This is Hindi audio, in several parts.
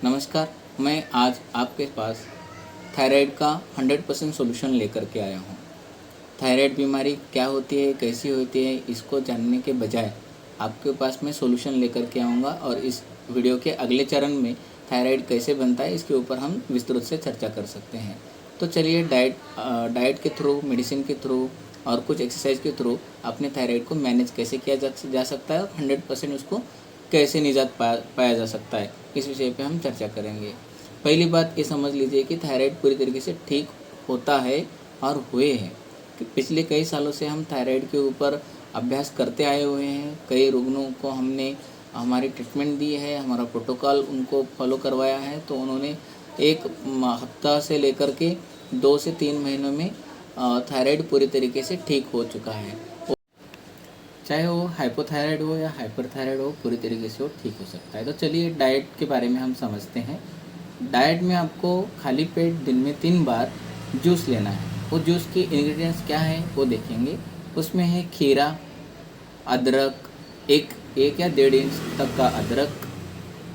नमस्कार। मैं आज आपके पास थायराइड का 100% सॉल्यूशन लेकर के आया हूँ। थायराइड बीमारी क्या होती है, कैसी होती है, इसको जानने के बजाय आपके पास मैं सॉल्यूशन लेकर के आऊँगा और इस वीडियो के अगले चरण में थायराइड कैसे बनता है इसके ऊपर हम विस्तृत से चर्चा कर सकते हैं। तो चलिए डाइट के थ्रू, मेडिसिन के थ्रू और कुछ एक्सरसाइज के थ्रू अपने थायराइड को मैनेज कैसे किया जा सकता है और 100% उसको कैसे निजात पाया जा सकता है, इस विषय पे हम चर्चा करेंगे। पहली बात ये समझ लीजिए कि थायराइड पूरी तरीके से ठीक होता है और हुए हैं कि पिछले कई सालों से हम थायराइड के ऊपर अभ्यास करते आए हुए हैं। कई रुग्णों को हमने हमारी ट्रीटमेंट दी है, हमारा प्रोटोकॉल उनको फॉलो करवाया है, तो उन्होंने एक हफ्ता से लेकर के 2 से 3 महीनों में थायराइड पूरी तरीके से ठीक हो चुका है। चाहे वो हाइपोथायराइड हो या हाइपरथायराइड हो, पूरी तरीके से वो ठीक हो सकता है। तो चलिए डाइट के बारे में हम समझते हैं। डाइट में आपको खाली पेट दिन में 3 बार जूस लेना है। वो जूस की इंग्रेडिएंट्स क्या है वो देखेंगे। उसमें है खीरा, अदरक, एक या 1.5 इंच तक का अदरक,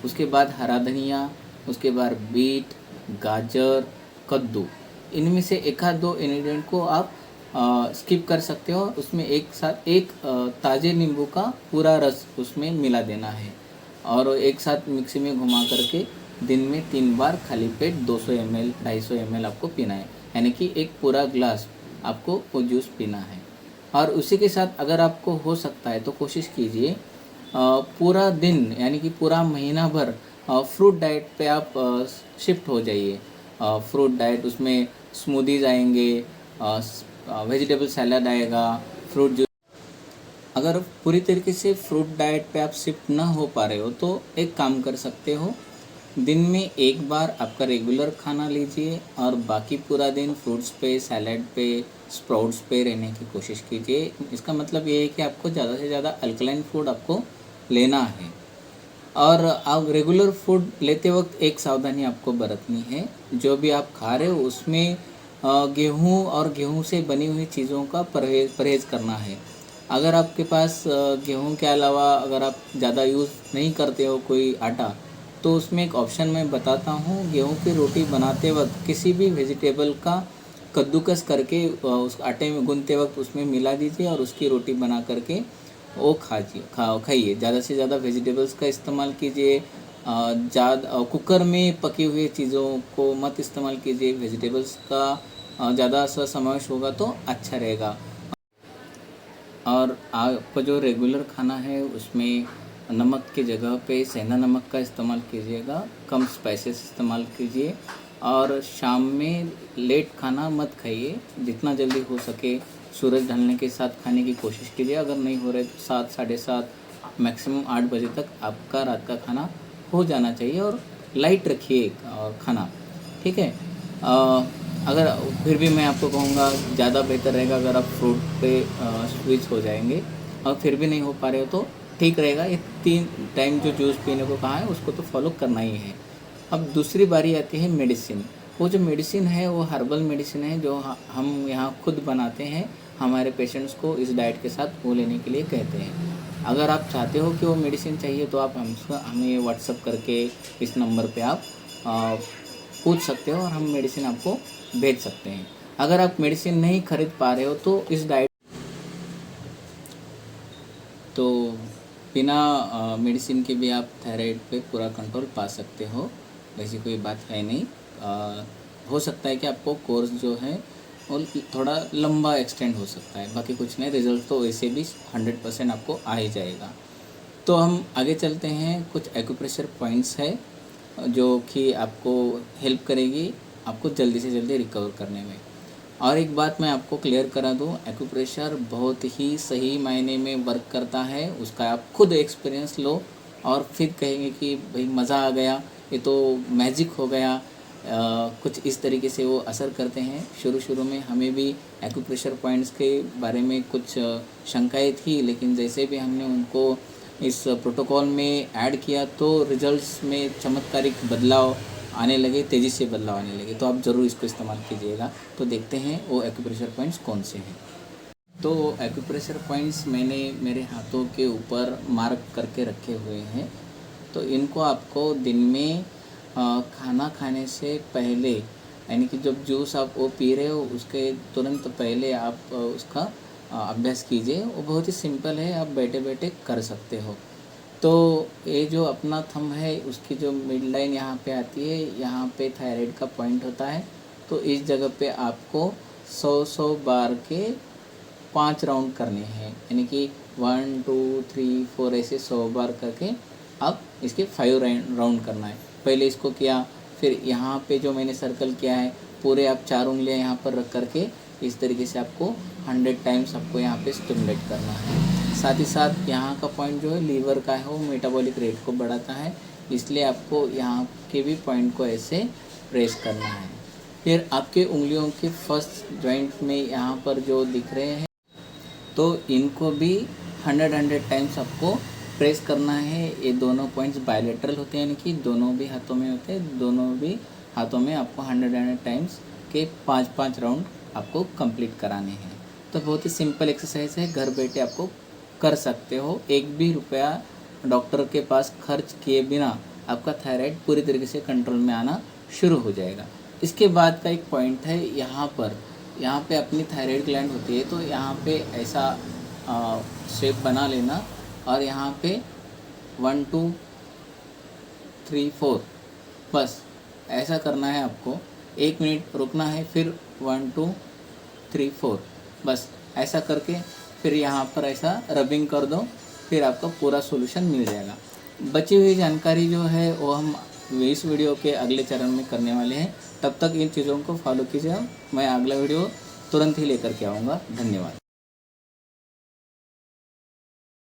उसके बाद हरा धनिया, उसके बाद बीट, गाजर, कद्दू। इनमें से एक आध 2 इंग्रेडिएंट को आप स्किप कर सकते हो। उसमें एक ताज़े नींबू का पूरा रस उसमें मिला देना है और एक साथ मिक्सी में घुमा करके दिन में 3 बार खाली पेट 200 ml 250 ml आपको पीना है, यानी कि एक पूरा ग्लास आपको वो जूस पीना है। और उसी के साथ अगर आपको हो सकता है तो कोशिश कीजिए पूरा दिन यानी कि पूरा महीना भर फ्रूट डाइट पे आप शिफ्ट हो जाइए। फ्रूट डाइट, उसमें स्मूदीज आएंगे, वेजिटेबल सैलड आएगा, फ्रूट जूस। अगर पूरी तरीके से फ्रूट डाइट पे आप शिफ्ट ना हो पा रहे हो तो एक काम कर सकते हो, दिन में एक बार आपका रेगुलर खाना लीजिए और बाकी पूरा दिन फ्रूट्स पे, सैलड पे, स्प्राउट्स पे रहने की कोशिश कीजिए। इसका मतलब ये है कि आपको ज़्यादा से ज़्यादा अल्कलाइन फूड आपको लेना है। और आप रेगुलर फूड लेते वक्त एक सावधानी आपको बरतनी है, जो भी आप खा रहे हो उसमें गेहूँ और गेहूँ से बनी हुई चीज़ों का परहेज़ करना है। अगर आपके पास गेहूँ के अलावा अगर आप ज़्यादा यूज़ नहीं करते हो कोई आटा, तो उसमें एक ऑप्शन मैं बताता हूँ। गेहूँ की रोटी बनाते वक्त किसी भी वेजिटेबल का कद्दूकस करके उस आटे में गूंथते वक्त उसमें मिला दीजिए और उसकी रोटी बना करके वो खाइए। ज़्यादा से ज़्यादा वेजिटेबल्स का इस्तेमाल कीजिए। ज़्यादा कुकर में पकी हुई चीज़ों को मत इस्तेमाल कीजिए। वेजिटेबल्स का ज़्यादा सा समावेश होगा तो अच्छा रहेगा। और आपका जो रेगुलर खाना है उसमें नमक की जगह पे सेंधा नमक का इस्तेमाल कीजिएगा, कम स्पाइसेस इस्तेमाल कीजिए। और शाम में लेट खाना मत खाइए, जितना जल्दी हो सके सूरज ढलने के साथ खाने की कोशिश कीजिए। अगर नहीं हो रहे तो 7, साढ़े 7, मैक्सिमम 8 बजे तक आपका रात का खाना हो जाना चाहिए। और लाइट रखिए और खाना, ठीक है। अगर फिर भी मैं आपको कहूँगा ज़्यादा बेहतर रहेगा अगर आप फ्रूट पे स्विच हो जाएंगे और फिर भी नहीं हो पा रहे हो तो ठीक रहेगा। ये 3 टाइम जो जूस पीने को कहा है उसको तो फॉलो करना ही है। अब दूसरी बारी आती है मेडिसिन। वो जो मेडिसिन है वो हर्बल मेडिसिन है जो हम यहाँ खुद बनाते हैं। हमारे पेशेंट्स को इस डाइट के साथ वो लेने के लिए कहते हैं। अगर आप चाहते हो कि वो मेडिसिन चाहिए तो आप हमें व्हाट्सअप करके इस नंबर पे आप पूछ सकते हो और हम मेडिसिन आपको भेज सकते हैं। अगर आप मेडिसिन नहीं खरीद पा रहे हो तो इस डाइट तो बिना मेडिसिन के भी आप थायराइड पे पूरा कंट्रोल पा सकते हो। वैसी कोई बात है नहीं। हो सकता है कि आपको कोर्स जो है वो थोड़ा लंबा एक्सटेंड हो सकता है, बाकी कुछ नहीं। रिजल्ट तो वैसे भी 100% आपको आ ही जाएगा। तो हम आगे चलते हैं। कुछ एक्यूप्रेशर पॉइंट्स है जो कि आपको हेल्प करेगी आपको जल्दी से जल्दी रिकवर करने में। और एक बात मैं आपको क्लियर करा दूं, एक्यूप्रेशर बहुत ही सही मायने में वर्क करता है। उसका आप खुद एक्सपीरियंस लो और फिर कहेंगे कि भाई मज़ा आ गया, ये तो मैजिक हो गया। कुछ इस तरीके से वो असर करते हैं। शुरू शुरू में हमें भी एक्यूप्रेशर पॉइंट्स के बारे में कुछ शंकाएँ थी, लेकिन जैसे भी हमने उनको इस प्रोटोकॉल में ऐड किया तो रिजल्ट्स में चमत्कारिक बदलाव आने लगे, तेज़ी से बदलाव आने लगे। तो आप ज़रूर इसको इस्तेमाल कीजिएगा। तो देखते हैं वो एक्यूप्रेशर पॉइंट्स कौन से हैं। तो एक्यूप्रेशर पॉइंट्स मैंने मेरे हाथों के ऊपर मार्क करके रखे हुए हैं। तो इनको आपको दिन में खाना खाने से पहले, यानी कि जब जूस आप वो पी रहे हो उसके तुरंत पहले आप उसका अभ्यास कीजिए। वो बहुत ही सिंपल है, आप बैठे बैठे कर सकते हो। तो ये जो अपना थंब है उसकी जो मिड लाइन यहाँ पे आती है, यहाँ पे थायराइड का पॉइंट होता है। तो इस जगह पे आपको 100 बार के 5 राउंड करने हैं, यानी कि 1 2 3 4 ऐसे 100 बार करके अब इसके 5 राउंड करना है। पहले इसको किया, फिर यहाँ पे जो मैंने सर्कल किया है पूरे आप 4 उंगलियाँ यहाँ पर रख करके इस तरीके से आपको 100 टाइम्स आपको यहाँ पे स्टिमुलेट करना है। साथ ही साथ यहाँ का पॉइंट जो है लीवर का है, वो मेटाबॉलिक रेट को बढ़ाता है, इसलिए आपको यहाँ के भी पॉइंट को ऐसे प्रेस करना है। फिर आपके उंगलियों के फर्स्ट जॉइंट में यहाँ पर जो दिख रहे हैं तो इनको भी 100 टाइम्स आपको प्रेस करना है। ये दोनों पॉइंट्स बायलैटरल होते हैं, यानी कि दोनों भी हाथों में होते हैं। दोनों भी हाथों में आपको 100 टाइम्स के 5 राउंड आपको कंप्लीट कराने हैं। तो बहुत ही सिंपल एक्सरसाइज है, घर बैठे आपको कर सकते हो। एक भी रुपया डॉक्टर के पास खर्च किए बिना आपका थायराइड पूरी तरीके से कंट्रोल में आना शुरू हो जाएगा। इसके बाद का एक पॉइंट है, यहाँ पे अपनी थायराइड ग्लैंड होती है, तो यहाँ पे ऐसा शेप बना लेना और यहाँ पे 1 2 3 4 बस ऐसा करना है आपको। 1 मिनट रुकना है, फिर 1 2 3 4 बस ऐसा करके फिर यहाँ पर ऐसा रबिंग कर दो, फिर आपका पूरा सॉल्यूशन मिल जाएगा। बची हुई जानकारी जो है वो हम इस वीडियो के अगले चरण में करने वाले हैं। तब तक इन चीज़ों को फॉलो कीजिए, मैं अगला वीडियो तुरंत ही लेकर के आऊँगा। धन्यवाद।